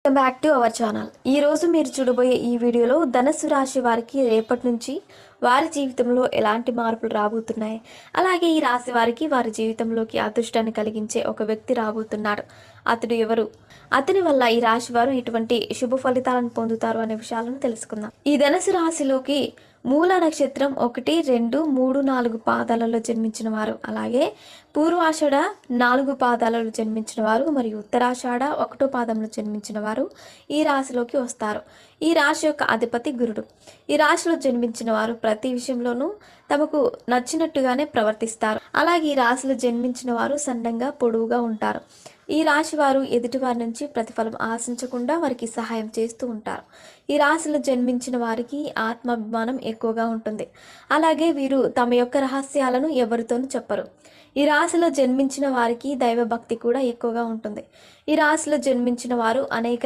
Welcome back to our channel. ఈరోజు మీరు చూడబోయే ఈ వీడియోలో ధనుసు రాశి వారికి రేపటి నుంచి వారి జీవితంలో ఎలాంటి మార్పులు రాబోతున్నాయి, అలాగే ఈ రాశి వారికి వారి జీవితంలోకి అదృష్టాన్ని కలిగించే ఒక వ్యక్తి రాబోతున్నాడు. అతడు ఎవరు, అతని వల్ల ఈ రాశి వారు ఇటువంటి శుభ ఫలితాలను పొందుతారు అనే విషయాలను తెలుసుకుందాం. ఈ ధనుసు రాశిలోకి మూల నక్షత్రం 1, 2, 3, 4 పాదాలలో జన్మించిన వారు, అలాగే పూర్వాషాఢ 4 పాదాలలో జన్మించిన వారు మరియు ఉత్తరాషాఢ 1వ పాదంలో జన్మించిన వారు ఈ రాశిలోకి వస్తారు. ఈ రాశి యొక్క అధిపతి గురుడు. ఈ రాశిలో జన్మించిన వారు ప్రతి విషయంలోనూ తమకు నచ్చినట్టుగానే ప్రవర్తిస్తారు. అలాగే ఈ రాశిలో జన్మించిన వారు సన్నంగా పొడవుగా ఉంటారు. ఈ రాశి వారు ఎదుటివారి నుంచి ప్రతిఫలం ఆశించకుండా వారికి సహాయం చేస్తూ ఉంటారు. ఈ రాశిలో జన్మించిన వారికి ఆత్మాభిమానం ఎక్కువగా ఉంటుంది. అలాగే వీరు తమ యొక్క రహస్యాలను ఎవరితోనూ చెప్పరు. ఈ రాశిలో జన్మించిన వారికి దైవభక్తి కూడా ఎక్కువగా ఉంటుంది. ఈ రాశిలో జన్మించిన వారు అనేక